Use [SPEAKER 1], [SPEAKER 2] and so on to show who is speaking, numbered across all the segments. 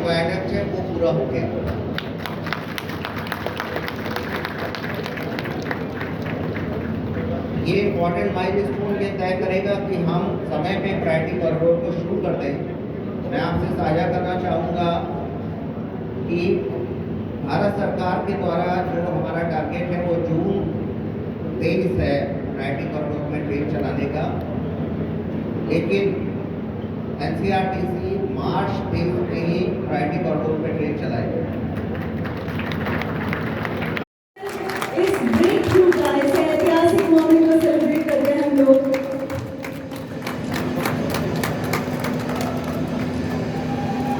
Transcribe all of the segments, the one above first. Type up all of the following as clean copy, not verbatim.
[SPEAKER 1] Viaduct है वो पूरा हो गया। ये इम्पोर्टेंट माइलस्टोन ये तय करेगा कि हम समय पे प्रायोरिटी कॉरिडोर को शुरू कर दें। मैं आपसे साझा करना चाहूँगा कि भारत सरकार के द्वारा जो हमारा टारगेट है वो जून 23 है प्रायोरिटी कॉरिडोर में ट्रेन चलाने का, लेकिन एनसीआरटीसी मार्च 23 में ही प्रायोरिटी कॉरिडोर में ट्रेन चलाएगा।
[SPEAKER 2] इस ब्रेक थ्रू का ऐसे ऐतिहासिक मौके को सेलिब्रेट करते हैं हम लोग।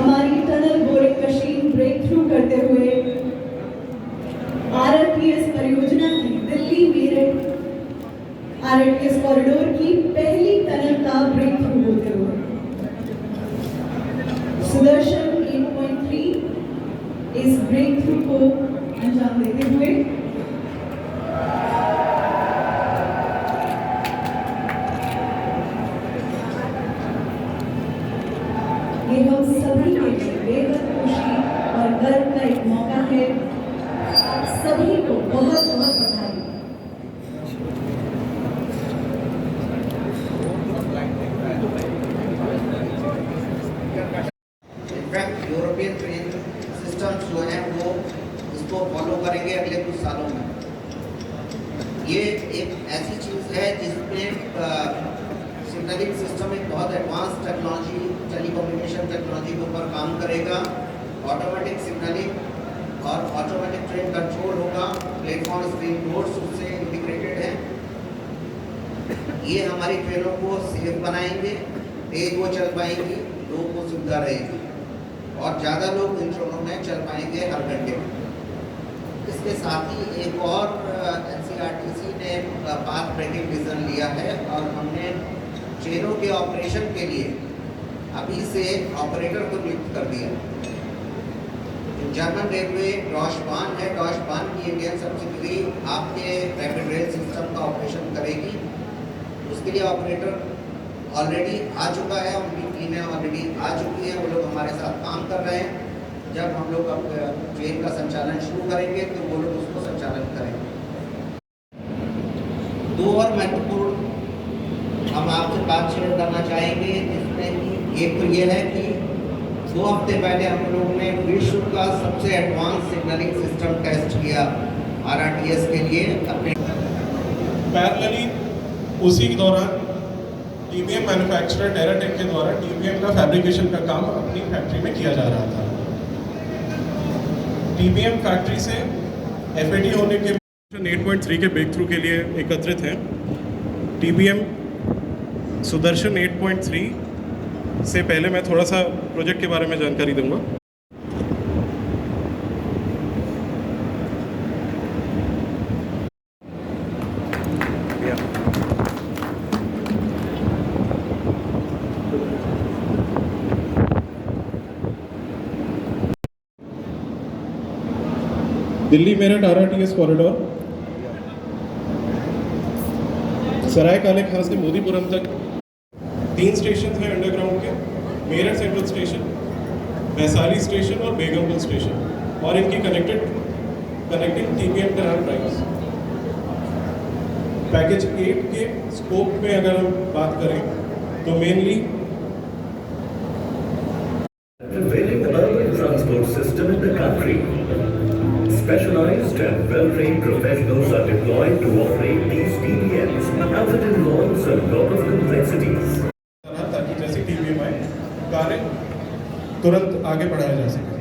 [SPEAKER 2] हमारी tunnel boring machine break through करते हुए आरआरटीएस परियोजना की दिल्ली मेरठ आरआरटीएस कॉरिडोर की पहली टनल का ब्रेक थ्रू होते हुए सुदर्शन 8.3 इस ब्रेक थ्रू को अंजाम देते हुए ये हम सभी के लिए बेहद खुशी और गर्व का एक मौका है। आप सभी को बहुत बहुत बधाई।
[SPEAKER 1] इनफैक्ट यूरोपियन ट्रेन सिस्टम्स जो हैं वो इसको फॉलो करेंगे अगले कुछ सालों में। ये एक ऐसी चीज़ है जिसमें सिग्नलिंग सिस्टम एक बहुत एडवांस टेक्नोलॉजी, टेलीकम्युनिकेशन टेक्नोलॉजी के ऊपर काम करेगा। ऑटोमेटिक सिग्नलिंग और ऑटोमेटिक ट्रेन कंट्रोल होगा। प्लेटफॉर्म स्क्रीन बोर्ड्स उससे इंटीग्रेटेड हैं। ये हमारी ट्रेनों को सेफ बनाएंगे, तेज वो चल पाएंगी, लोगों को सुविधा रहेगी और ज़्यादा लोग इन ट्रेनों में चल पाएंगे हर घंटे में। इसके साथ ही एक और एनसीआरटीसी ने पाथ ब्रेकिंग डिसीजन लिया है और हमने ट्रेनों के ऑपरेशन के लिए अभी से ऑपरेटर को नियुक्त कर दिया। जर्मन रेलवे डॉशबान है, डॉशबान की इंडियन सब्सिडरी आपके रैपिड रेल सिस्टम का ऑपरेशन करेगी। उसके लिए ऑपरेटर ऑलरेडी आ चुका है, उनकी टीमें ऑलरेडी आ चुकी हैं, वो लोग हमारे साथ काम कर रहे हैं। जब हम लोग अब ट्रेन का संचालन शुरू करेंगे तो वो लोग उसको संचालन करेंगे। दो और महत्वपूर्ण हम आपसे बात शेयर करना चाहेंगे, जिसमें कि एक तो ये है कि 2 हफ्ते पहले हम लोग ने विश्व का सबसे एडवांस सिग्नलिंग सिस्टम टेस्ट किया आरआरटीएस के लिए अपने।
[SPEAKER 3] पैरेलली उसी दौरान टीबीएम मैन्युफैक्चरर टेराटेक के द्वारा टीबीएम का फैब्रिकेशन का काम अपनी फैक्ट्री में किया जा रहा था। टीबीएम फैक्ट्री से एफएटी होने के 8.3 के ब्रेक थ्रू के लिए एकत्रित हैं। टीबीएम सुदर्शन 8.3 से पहले मैं थोड़ा सा प्रोजेक्ट के बारे में जानकारी दूंगा। दिल्ली मेरठ आरआरटीएस कॉरिडोर सराय काले खां से मोदीपुरम तक 3 स्टेशन हैं अंडरग्राउंड के, Meerut central station, Vaishali station और बेगमपुर स्टेशन, और इनकी connecting TBM tunnel price. Package 8 के स्कोप में अगर हम बात करें तो mainly
[SPEAKER 4] prevailing urban transport system in the country. Specialized and well-trained professionals are deployed to operate these TBMs as it involves a lot of complexities.
[SPEAKER 3] ताकि जैसे TBM आए कार्य तुरंत आगे बढ़ाया जा सके।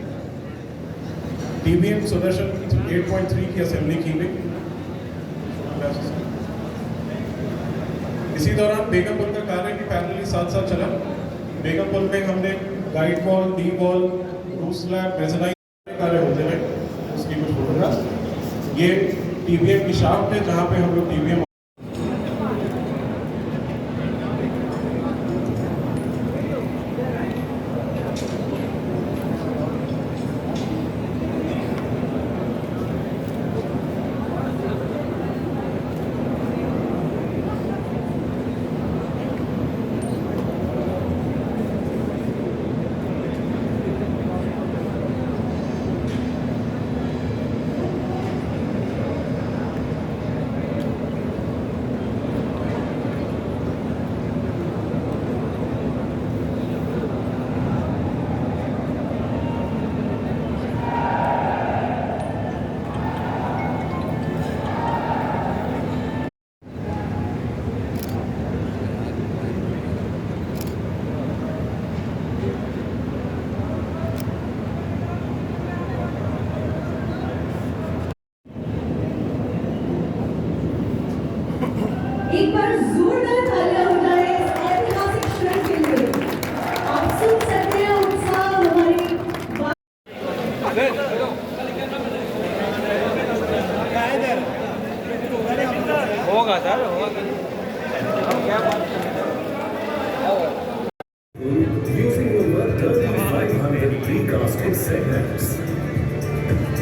[SPEAKER 3] टीबीएम सुदर्शन 8.3 की असेंबली की गई। इसी दौरान बेगमपुर का कार्य भी पैरेलली साथ साथ चला। बेगमपुर में हमने guide wall, D wall, roof slab, masonry कार्य होते हैं। उसकी कुछ फोटोग्राफ। ये टीबीएम की शाफ्ट है जहाँ पे हम लोग TBM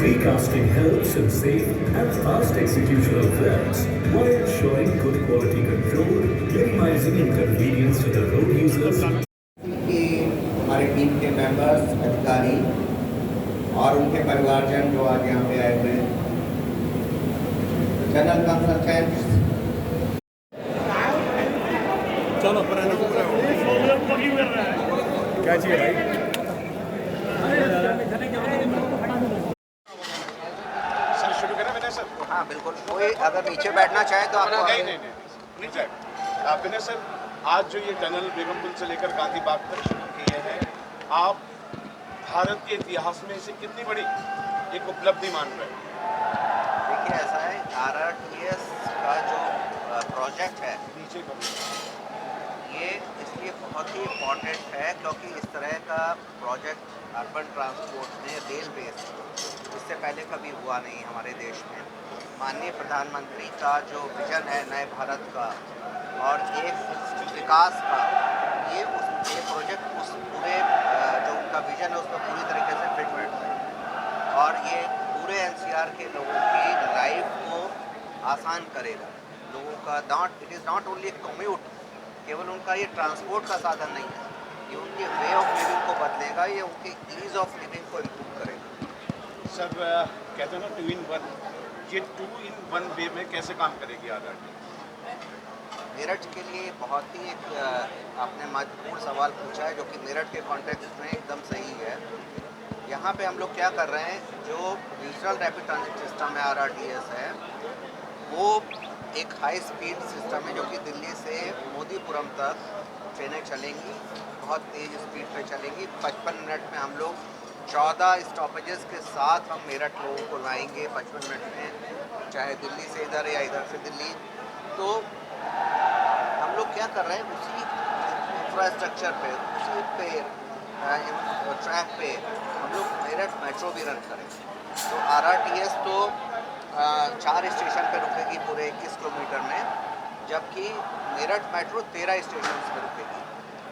[SPEAKER 4] Precasting helps in safe and fast execution of works while ensuring good quality control, minimizing inconvenience to the road users.
[SPEAKER 1] कि हमारे टीम के मेंबर्स, अधिकारी और उनके परिवारजन जो आज यहाँ पे आए हुए हैं, जनरल कंसल्टेंट्स,
[SPEAKER 3] चलो क्या चाहिए भाई? सर शुरू करें मैंने सर?
[SPEAKER 1] हाँ बिल्कुल, कोई अगर नीचे बैठना चाहे तो आपको
[SPEAKER 3] नहीं जाए। विनय सर, आज जो ये टनल बेगमपुल से लेकर गांधी बाग तक शुरू किए हैं, आप भारत के इतिहास में इसे कितनी बड़ी एक उपलब्धि मान रहे हैं?
[SPEAKER 1] देखिए ऐसा है, RRTS का जो प्रोजेक्ट है
[SPEAKER 3] नीचे करो।
[SPEAKER 1] ये इसलिए बहुत ही इम्पोर्टेंट है क्योंकि इस तरह का प्रोजेक्ट अर्बन ट्रांसपोर्ट में रेल बेस्ड इससे पहले कभी हुआ नहीं हमारे देश में। माननीय प्रधानमंत्री का जो विजन है नए भारत का और एक विकास का, ये प्रोजेक्ट उस पूरे जो उनका विजन है उसमें पूरी तरीके से फिट बैठता है और ये पूरे NCR के लोगों की लाइफ को आसान करेगा। लोगों का it is not only commute, केवल उनका ये ट्रांसपोर्ट का साधन नहीं है, ये उनके वे ऑफ लिविंग को बदलेगा, ये उनके ईज़ ऑफ लिविंग को इम्प्रूव करेगा।
[SPEAKER 3] सर कहते हैं ना 2 in 1, ये 2 in 1 वे में कैसे काम करेगी RRT?
[SPEAKER 1] मेरठ के लिए बहुत ही एक आपने महत्वपूर्ण सवाल पूछा है जो कि मेरठ के कॉन्टेक्स्ट में एकदम सही है। यहाँ पे हम लोग क्या कर रहे हैं, जो रीजनल रैपिड ट्रांजिट सिस्टम है RRTS है, वो एक हाई स्पीड सिस्टम है जो कि दिल्ली से मोदीपुरम तक ट्रेनें चलेंगी, बहुत तेज़ स्पीड पे चलेंगी। 55 मिनट में हम लोग 14 स्टॉपेजेस के साथ हम मेरठ लोगों को लाएंगे 55 मिनट में, चाहे दिल्ली से इधर या इधर से दिल्ली। तो हम लोग क्या कर रहे हैं, उसी इंफ्रास्ट्रक्चर पे, उसी पे ट्रैक पे हम लोग मेरठ मेट्रो भी रन करेंगे। तो RRTS तो 4 स्टेशन पे रुकेगी पूरे 21 किलोमीटर में, जबकि मेरठ मेट्रो 13 स्टेशन पे रुकेगी।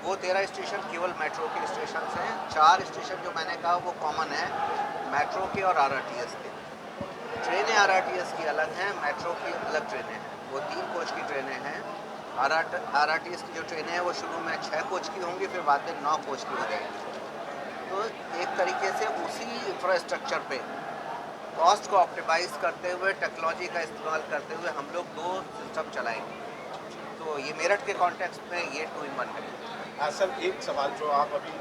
[SPEAKER 1] वो 13 स्टेशन केवल मेट्रो के स्टेशन हैं, 4 स्टेशन जो मैंने कहा वो कॉमन है मेट्रो के और RRTS के। ट्रेनें RRTS की अलग हैं, मेट्रो की अलग ट्रेनें हैं। वो 3 कोच की ट्रेनें हैं। RRTS की जो ट्रेनें हैं वो शुरू में 6 कोच की होंगी, फिर बाद में 9 कोच की हो जाएंगी। तो एक तरीके से उसी इंफ्रास्ट्रक्चर पे कॉस्ट को ऑप्टिमाइज़ करते हुए, टेक्नोलॉजी का इस्तेमाल करते हुए हम लोग 2 सिस्टम चलाएंगे। तो ये मेरठ के कॉन्टेक्स्ट में ये 2 in 1 है।
[SPEAKER 3] सर एक सवाल जो आप अभी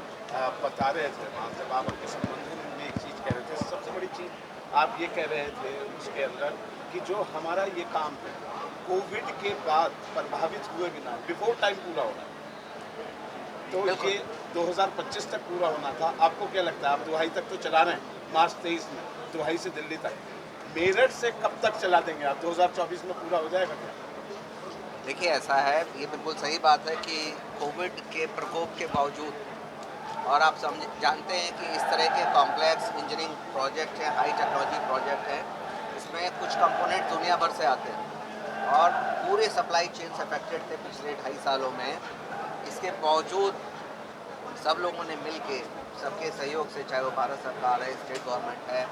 [SPEAKER 3] बता रहे थे, जब आप अपने संबोधन में एक चीज़ कह रहे थे, सबसे बड़ी चीज़ आप ये कह रहे थे उसके अंदर कि जो हमारा ये काम है कोविड के बाद प्रभावित हुए बिना बिफोर टाइम पूरा होना, तो ये 2025 तक पूरा होना था। आपको क्या लगता है, आप दुहाई तक तो चला रहे हैं, मार्च 23 में दुहाई से दिल्ली तक, मेरठ से कब तक चला देंगे आप? 2024 में पूरा हो जाएगा क्या?
[SPEAKER 1] देखिए ऐसा है, ये बिल्कुल सही बात है कि कोविड के प्रकोप के बावजूद, और आप जानते हैं कि इस तरह के कॉम्प्लेक्स इंजीनियरिंग प्रोजेक्ट हैं, हाई टेक्नोलॉजी प्रोजेक्ट हैं, इसमें कुछ कंपोनेंट दुनिया भर से आते हैं और पूरे सप्लाई चेन्स अफेक्टेड थे पिछले 2.5 सालों में। इसके बावजूद सब लोगों ने मिल के, सबके सहयोग से, चाहे वो भारत सरकार है, स्टेट गवर्नमेंट है,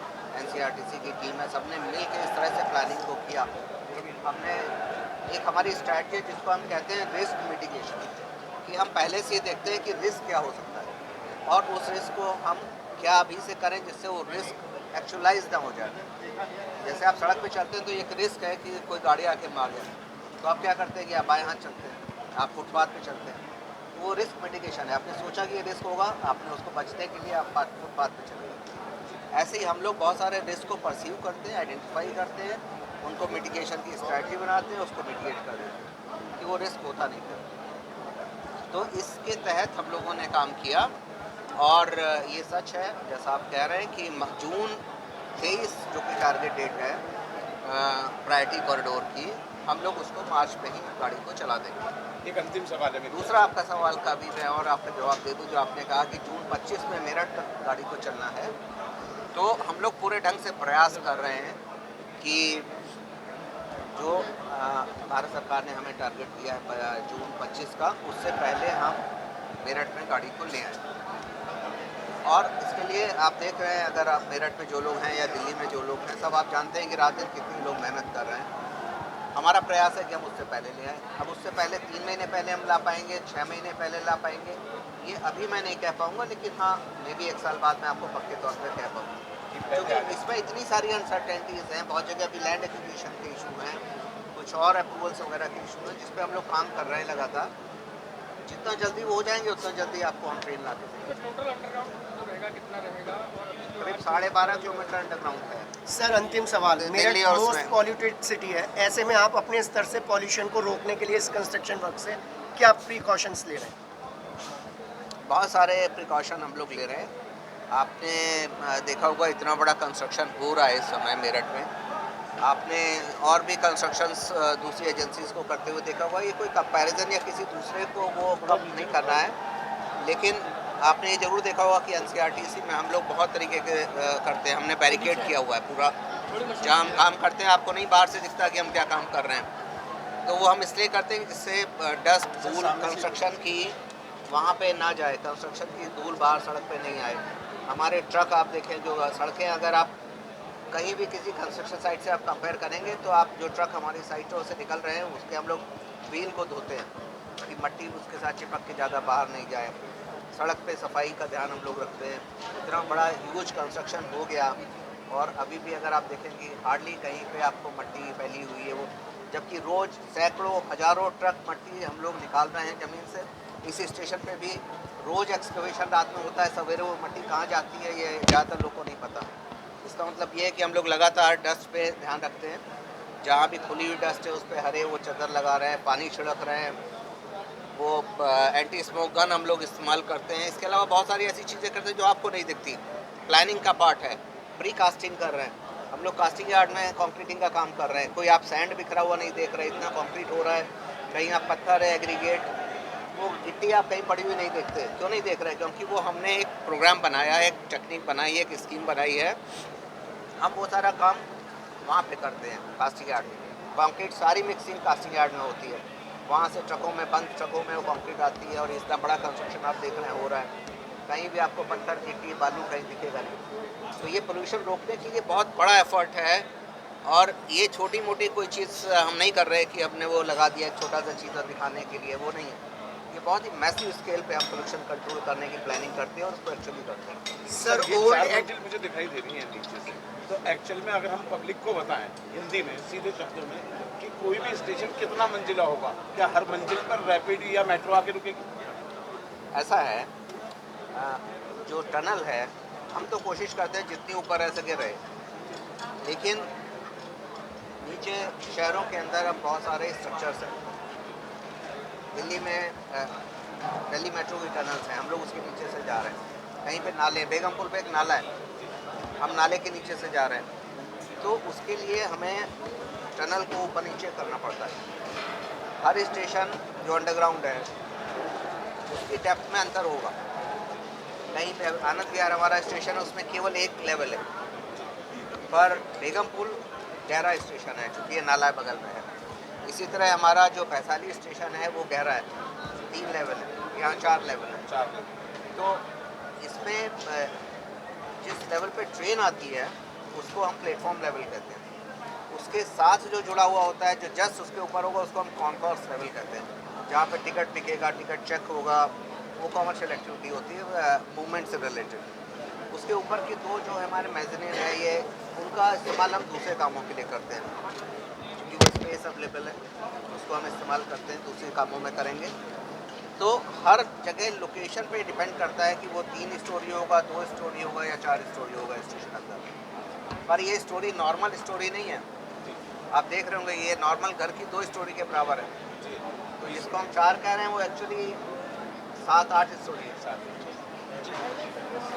[SPEAKER 1] NCRTC की टीम है, सब ने मिल के इस तरह से प्लानिंग को किया। हमने एक हमारी स्ट्रैटेजी है जिसको हम कहते हैं रिस्क मिटिगेशन, कि हम पहले से ही देखते हैं कि रिस्क क्या हो सकता है और उस रिस्क को हम क्या अभी से करें जिससे वो रिस्क एक्चुअलाइज ना हो जाए। जैसे आप सड़क पे चलते हैं तो एक रिस्क है कि कोई गाड़ी आके मार जाए, तो आप क्या करते हैं कि आप बाएं हाथ चलते हैं, आप फुटपाथ पे चलते हैं, तो वो रिस्क मिटिगेशन है। आपने सोचा कि ये रिस्क होगा, आपने उसको बचने के लिए आप फुटपाथ पे चले गए। ऐसे ही हम लोग बहुत सारे रिस्क को परसीव करते हैं, आइडेंटिफाई करते हैं, उनको मिटिगेशन की स्ट्रैटेजी बनाते हैं, उसको मिटिगेट कर देते हैं कि वो रिस्क होता नहीं फिर। तो इसके तहत हम लोगों ने काम किया और ये सच है जैसा आप कह रहे हैं कि जून 23 जो कि टारगेट डेट है प्रायोरिटी कॉरिडोर की, हम लोग उसको मार्च में ही गाड़ी को चला देंगे।
[SPEAKER 3] एक अंतिम सवाल है
[SPEAKER 1] दूसरा आपका सवाल का भी मैं और आपका जवाब दे दूँ, जो आपने कहा कि जून 25 में मेरठ तक गाड़ी को चलना है, तो हम लोग पूरे ढंग से प्रयास कर रहे हैं कि जो भारत सरकार ने हमें टारगेट दिया है जून 25 का, उससे पहले हम मेरठ में गाड़ी को ले आए। और इसके लिए आप देख रहे हैं, अगर आप मेरठ में जो लोग हैं या दिल्ली में जो लोग हैं, सब आप जानते हैं कि रात दिन कितने लोग मेहनत कर रहे हैं। हमारा प्रयास है कि हम उससे पहले ले आएँ। अब उससे पहले 3 महीने पहले हम ला पाएंगे, 6 महीने पहले ला पाएंगे, ये अभी मैं नहीं कह पाऊँगा, लेकिन हाँ, मे भी 1 साल बाद मैं आपको पक्के तौर पर कह पाऊँगा, क्योंकि इसमें इतनी सारी अनसर्टेनिटीज़ हैं। बहुत जगह अभी लैंड एक्विजिशन के इशू हैं, कुछ और अप्रूवल्स वगैरह के इशू हैं, जिस पर हम लोग काम कर रहे हैं लगातार। जितना जल्दी वो हो जाएंगे उतना जल्दी आपको हम ट्रेन ला देंगे।
[SPEAKER 5] टोटल अंडरग्राउंड जो रहेगा कितना रहेगा? और
[SPEAKER 1] करीब 12.5 किलोमीटर अंडरग्राउंड है।
[SPEAKER 6] सर अंतिम सवाल,
[SPEAKER 1] दिल्ली
[SPEAKER 6] मेरठ
[SPEAKER 1] और
[SPEAKER 6] मोस्ट
[SPEAKER 1] उसमें।
[SPEAKER 6] पॉल्यूटेड सिटी है, ऐसे में आप अपने स्तर से पॉल्यूशन को रोकने के लिए इस कंस्ट्रक्शन वर्क से क्या प्रिकॉशंस ले रहे हैं?
[SPEAKER 1] बहुत सारे प्रिकॉशन हम लोग ले रहे हैं। आपने देखा होगा इतना बड़ा कंस्ट्रक्शन हो रहा है इस समय मेरठ में। आपने और भी कंस्ट्रक्शंस दूसरी एजेंसीज को करते हुए देखा होगा। ये कोई कंपैरिजन या किसी दूसरे को वो कम नहीं करना है, लेकिन आपने ये ज़रूर देखा होगा कि एनसीईआरटी में हम लोग बहुत तरीके के करते हैं। हमने बैरिकेड किया हुआ है पूरा, जहाँ हम काम करते हैं आपको नहीं बाहर से दिखता कि हम क्या काम कर रहे हैं। तो वो हम इसलिए करते हैं जिससे डस्ट धूल कंस्ट्रक्शन की वहाँ पे ना जाए, कंस्ट्रक्शन की धूल बाहर सड़क पे नहीं आए। हमारे ट्रक आप देखें, जो सड़कें अगर आप कहीं भी किसी कंस्ट्रक्शन साइट से आप कंपेयर करेंगे तो आप जो ट्रक हमारी साइटों से निकल रहे हैं उसके हम लोग व्हील को धोते हैं कि मट्टी उसके साथ चिपक के ज़्यादा बाहर नहीं जाए। सड़क पे सफाई का ध्यान हम लोग रखते हैं। इतना बड़ा ह्यूज कंस्ट्रक्शन हो गया और अभी भी अगर आप देखें कि हार्डली कहीं पे आपको मट्टी फैली हुई है, वो जबकि रोज़ सैकड़ों हज़ारों ट्रक मट्टी हम लोग निकाल रहे हैं ज़मीन से। इस स्टेशन पे भी रोज़ एक्सकवेशन रात में होता है, सवेरे वो मट्टी कहाँ जाती है ये ज़्यादातर लोग को नहीं पता। इसका मतलब ये है कि हम लोग लगातार डस्ट पे ध्यान रखते हैं। जहाँ भी खुली हुई डस्ट है उस पर हरे वो चादर लगा रहे हैं, पानी छिड़क रहे हैं, वो एंटी स्मोक गन हम लोग इस्तेमाल करते हैं। इसके अलावा बहुत सारी ऐसी चीज़ें करते हैं जो आपको नहीं दिखती। प्लानिंग का पार्ट है, प्री कास्टिंग कर रहे हैं हम लोग, कास्टिंग यार्ड में कंक्रीटिंग का काम कर रहे हैं। कोई आप सैंड बिखरा हुआ नहीं देख रहे, इतना कंक्रीट हो रहा है। कहीं आप पत्थर है, एग्रीगेट, वो गिट्टी आप कहीं पड़ी हुई नहीं देखते। क्यों नहीं देख रहे? क्योंकि वो हमने एक प्रोग्राम बनाया है, एक टेक्निक बनाई है, एक स्कीम बनाई है। हम वो सारा काम वहाँ पे करते हैं कास्टिंग यार्ड में। कंक्रीट सारी मिक्सिंग कास्टिंग यार्ड में होती है। वहाँ से ट्रकों में, बंद ट्रकों में वो कंक्रीट आती है और इतना बड़ा कंस्ट्रक्शन आप देख रहे हैं हो रहा है। कहीं भी आपको पत्थर, गिट्टी, बालू कहीं दिखेगा नहीं। तो ये पोल्यूशन रोकने के लिए बहुत बड़ा एफर्ट है और ये छोटी मोटी कोई चीज़ हम नहीं कर रहे कि हमने वो लगा दिया एक छोटा सा चीज़ दिखाने के लिए, वो नहीं है। ये बहुत ही मैसिव स्केल पे हम पोल्यूशन कंट्रोल करने की प्लानिंग करते हैं और उसको एक्चुअली करते हैं।
[SPEAKER 6] सर
[SPEAKER 5] ये
[SPEAKER 6] ओल्ड
[SPEAKER 5] 4 मंजिल मुझे दिखाई दे रही है नीचे से, तो एक्चुअल में अगर हम पब्लिक को बताएं हिंदी में सीधे शब्दों में कि कोई भी स्टेशन कितना मंजिला होगा, क्या हर मंजिल पर रैपिड या मेट्रो आके रुकेगी?
[SPEAKER 1] ऐसा है, जो टनल है हम तो कोशिश करते हैं जितनी ऊपर रह सके रहे, लेकिन नीचे शहरों के अंदर अब बहुत सारे स्ट्रक्चर्स हैं। दिल्ली में दिल्ली मेट्रो की टनल्स हैं, हम लोग उसके नीचे से जा रहे हैं। कहीं पे नाले, बेगम पुल पे एक नाला है, हम नाले के नीचे से जा रहे हैं। तो उसके लिए हमें टनल को ऊपर नीचे करना पड़ता है। हर स्टेशन जो अंडरग्राउंड है उसकी डेप्थ में अंतर होगा। कहीं पे आनंद विहार हमारा स्टेशन है, उसमें केवल एक लेवल है, पर बेगम पुल गहरा स्टेशन है क्योंकि ये नाला बगल में है। इसी तरह हमारा जो वैशाली स्टेशन है वो गहरा है, 3 लेवल है, यहाँ 4 लेवल है। तो इसमें जिस लेवल पे ट्रेन आती है उसको हम प्लेटफॉर्म लेवल कहते हैं। उसके साथ जो जुड़ा हुआ होता है, जो जस्ट उसके ऊपर होगा, उसको हम कॉन्कोर्स लेवल कहते हैं। जहाँ पे टिकट बिकेगा, टिकट चेक होगा, वो कॉमर्शियल एक्टिविटी होती है मूवमेंट से रिलेटेड। उसके ऊपर की 2 जो हमारे मेजनीन है, ये उनका इस्तेमाल हम दूसरे कामों के लिए करते हैं क्योंकि वो स्पेस अवेलेबल है, उसको हम इस्तेमाल करते हैं, दूसरे कामों में करेंगे। तो हर जगह लोकेशन पे डिपेंड करता है कि वो 3 स्टोरी होगा, 2 स्टोरी होगा या 4 स्टोरी होगा स्टेशन अंदर। पर ये स्टोरी नॉर्मल स्टोरी नहीं है। आप देख रहे होंगे ये नॉर्मल घर की 2 स्टोरी के बराबर है। तो जिसको हम 4 कह रहे हैं वो एक्चुअली 7-8 स्टोरी है।